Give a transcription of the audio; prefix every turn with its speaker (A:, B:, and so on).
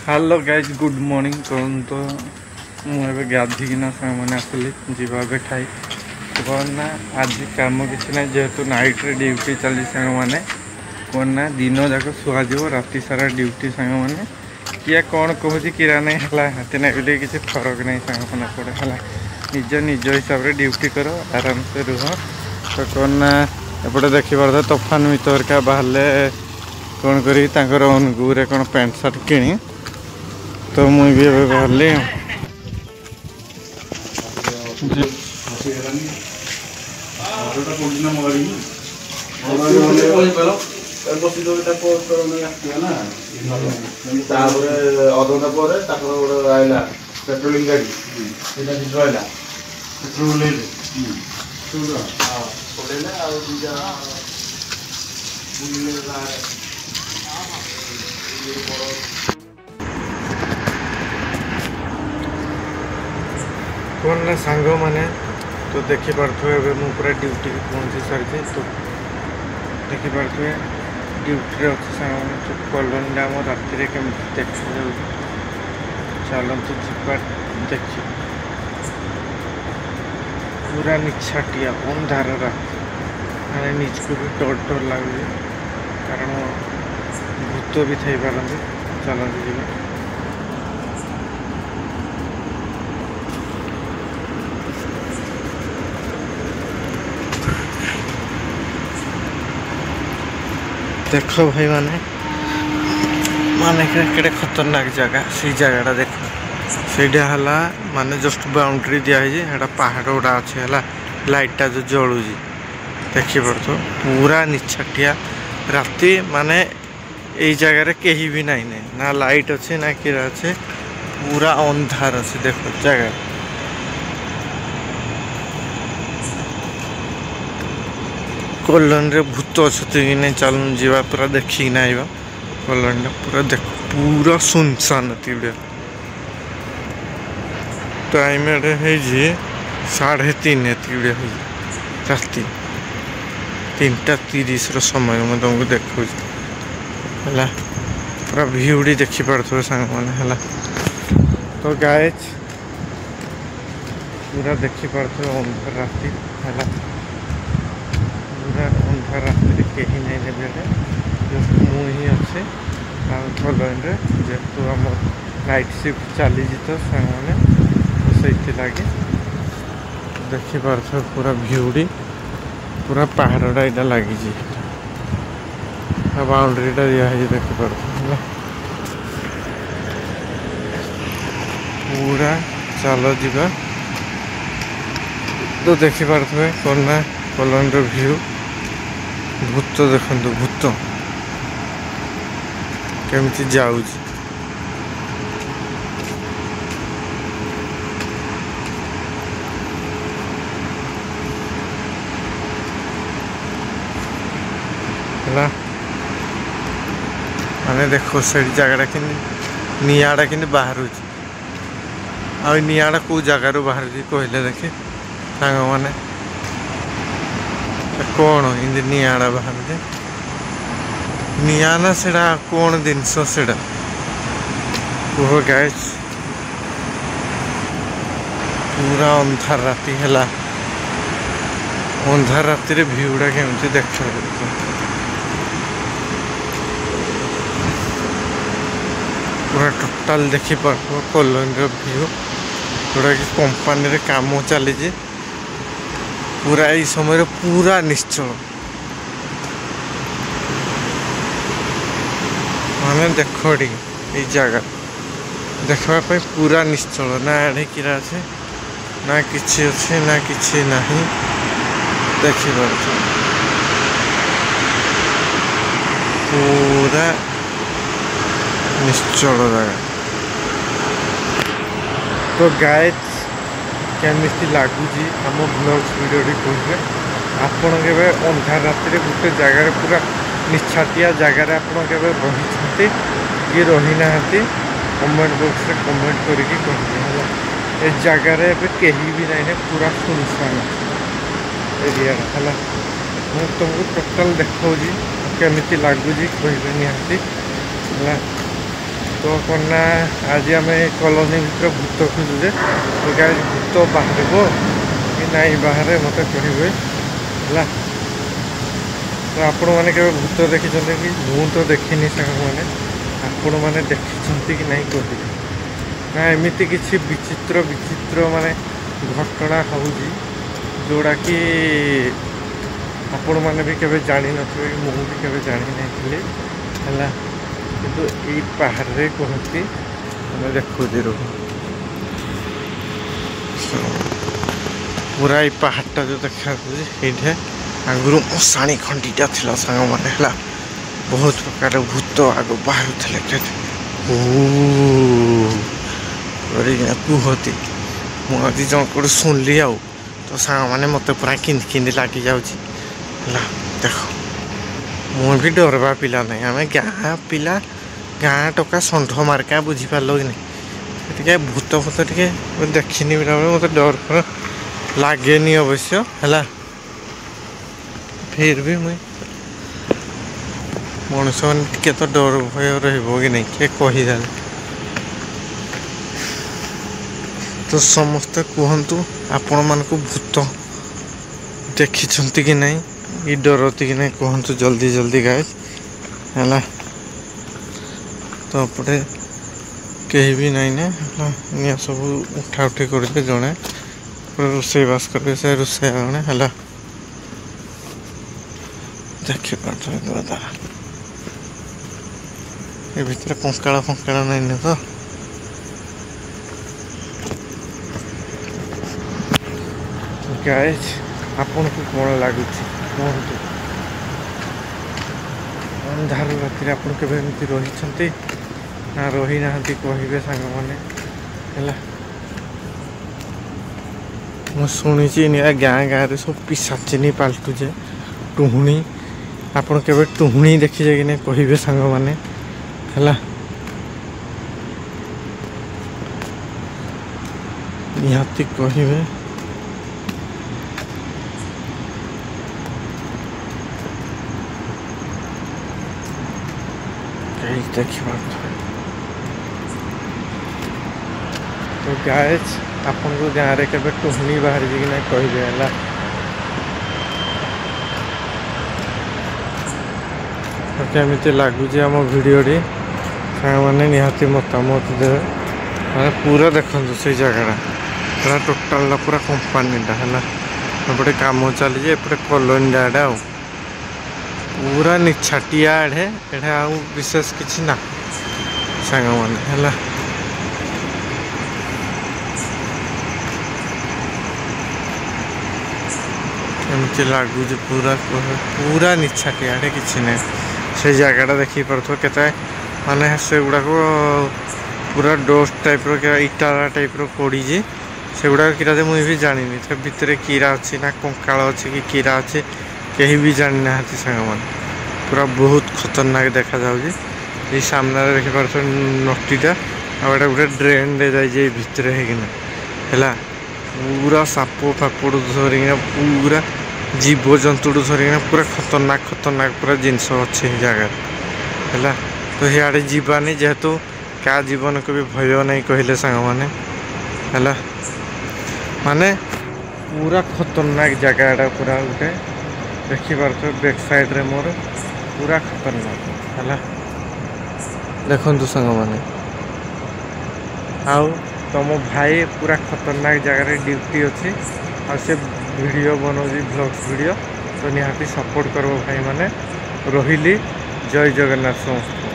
A: Hello guys good morning कहूँ तो मुझे गाधिकिना मैंने आसली जीवा खाई कौन ना आज कम किसी ना जेहेतु नाइट रे ड्यूटी चली सांग मैंने कौन ना दिन जाक शुआज राति सारा ड्यूटी सांग मैंने किए कौन कहूँ किरा नहीं है हाथी ना भी किसी फरक नहीं सांग मैंने पड़े है निज निज हिसाब से ड्यूटी कर आराम से रुह तो कौन ना एपटे देखी पार तोफान मितर का बाहर कौन कर अनुगुरे कौन पैंट सार्ट किणी तो मुझे भी अभी बाहर
B: पेट्रोलिंग गाड़ी रहा पेट्रोल
A: कौन ना सांग मैंने तो देखिपे मु पूरा ड्यूटी पहुँची सारी तो देखिपे ड्यूटी अच्छे सांग मैंने तो कॉलोनी आम राति केमी देखा जाए चलते जीवा देखी पूरा निछाटिया अंधार राति मैंने निजको भी डर डर लगे कारण भूत भी थी पारती चलते जीवा देख भाई माने माने केड़े खतरनाक जगह से जगह देख सीटा है माने जस्ट बाउंड्री दिखाई पहाड़ गुड़ा अच्छे है लाइटा जो जलू देखिपे पूरा निछाटिया राति माने यही जगार कहीं भी नाई ना लाइट अच्छे ना कि अच्छे पूरा अंधार अच्छे देख जगह कॉलोनी रे भूत अच्छे कि नहीं चल जीवा पूरा देखिक ना आइबा कॉलोनी पूरा देख पूरा सुनसान तीबड़े टाइम है 3:30 तीबड़े राति 3:30 समय मैं तुमको देखो है पूरा भ्यूटी देखिपे सांग मैंने है तो गाइज पूरा देखिपे अंधार राति है पूरा अंधार राति कहीं नहीं बेले जस्ट मुझे अच्छे कॉलोनी जेहेतु आम नाइट शिफ्ट चली तो सामने तो लगे देखिपे पूरा भ्यूटी पूरा पहाड़टा यहाँ लगी बाउंड्रीटा दिखाई देखिपे पूरा चल जीवा तो देखिपे कौन ना कॉलोनी व्यू भूत देखु भूत केमती जाऊ माने देखो से जगह कि निआड़ा कि बाहर निआड़ा कौ जगार बाहर कहले देखे सांग मैंने कौन इन निआड़ा बाहर निआ ना से कौन जिनस से कह गाइस पूरा अंधार राति है अंधार राति भ्यूटा केमती देखा पूरा टोटाल देखिपार कॉलोनी व्यू जोटा कि कंपानी रे काम चली पूरा यही समय पूरा निश्चल माने देख ये जगह देखापी पूरा निश्चल ना आड़े किरा अच्छे ना किसी अच्छे ना किसी ना देखिपे पूरा निश्चल जगह तो गाइज केमी लगुच आम ब्लॉग्स वीडियो कहे आपड़ के अंधार राति गोटे जगार पूरा निछाटिया जगार आपड़ के रही कि रही ना कमेंट बॉक्स रे कमेंट करके कहे ए जगार कहीं भी ना पूरा सुनसान एरिया है मुझे तुमको टोटाल देखा केमी लगुच कहे निहाती तो कौन ना आज आम कॉलोनी भीतर भूत खोजुजे तो क्या भूत बाहर कि नाई बाहर मत कहे है। तो आपण मैंने के भूत देखी कि मु तो देखनी सांग मैंने आपण मैंने देखी कि नहीं कह ना एमती किसी विचित्र विचित्र माने घटना हो जोड़ा कि आपण मैंने भी केवे जानी नथिबे कि मुझे भी केवे जानी नहीं है किंतु ये पहाड़ रे कहती मैं देखुची रुह पूरा ये पहाड़टा जो देखा ये आगुरी मशाणी खंडीटा थी सांग मैंने है बहुत प्रकार भूत आग बाहर थे कहती मुझे जन शुणली आउ तो सांग मैंने मत पूरा किंद किंद लगी जाऊँगी देख मुझे डरवा पिला नहीं आम गाँ पिला गाँ टका षंढ मार्का बुझीपार कि नहीं टे भूत भूत टे देखनी मत डर लगे अवश्य है फिर भी मुझे मनुष्य मैंने तो डर भय रही किए कहीदे तो समस्ते कहतु आपण मान भूत देखी कि नहीं ये डरती कि नहीं कहतु जल्दी जल्दी गाइज है तो अपने कहीं भी नहीं ना सब उठा उठी करके जड़े रोसईबास करके से रोसई जड़े है देखिए द्वारा ये भीतर कंकाल फंकाल नहीं तो गाइज आपन को कौन लगुच कहतु अंधार राति आप रही ना रही ना कहे सांग मैंने शुणी गाँ गाँव सब पिशाचिनी पाल्टुजे टुहुणी आपड़ के टुहुणी देखी कि नहीं कहे सांग मैंने है निहाती कहे देखा तो गाइज आपन को गाँव में केवे टुहनी बाहर कि नहीं कहे है केमी लगुच आम भिडियोटी मैंने निहाती मतामत देवे मैंने पूरा देखु से जगह टोटाल पूरा कंपानीटा है एपटे कम चली एपटे कॉलोनी आड़े आ पूरा निछाटिया आड़े एडे आ विशेष किसी ना सांग मैंने है एमती लगुच पूरा पूरा निछाटिया आड़े किसी ना से जगहटा देखी पार्थ के माने से गुड़ाक पूरा डोस टाइप इटा टाइप पड़ी से गुड़ाक किरा मुझे भी जानी से भितर कीरा अच्छी ना कंकाल अच्छी कि कीरा अच्छी कहीं भी जानी ना सांग मैंने पूरा बहुत खतरनाक देखा जाऊँगी ये सामने देखिपार नटीटा आटा गोटे ड्रेन जाए भितर है पूरा साप फापड़ धरिकी पूरा जीवजंतु धरिकी पूरा खतरनाक खतरनाक पूरा जिनस अच्छे जगह है तो सियाड़े जीवानी जेहेतु क्या जीवन को भी भय नहीं कहले सांग मैंने है माने पूरा खतरनाक जगह पूरा गोटे देखिपार बैक साइड रे मोर पूरा खतरनाक है देखु सांग मैंने आउ तुम भाई पूरा खतरनाक जगह ड्यूटी अच्छी आ से वीडियो बनाऊँगी ब्लॉग्स वीडियो तो निहाती सपोर्ट करो भाई मैंने रही जय जगन्नाथ समस्त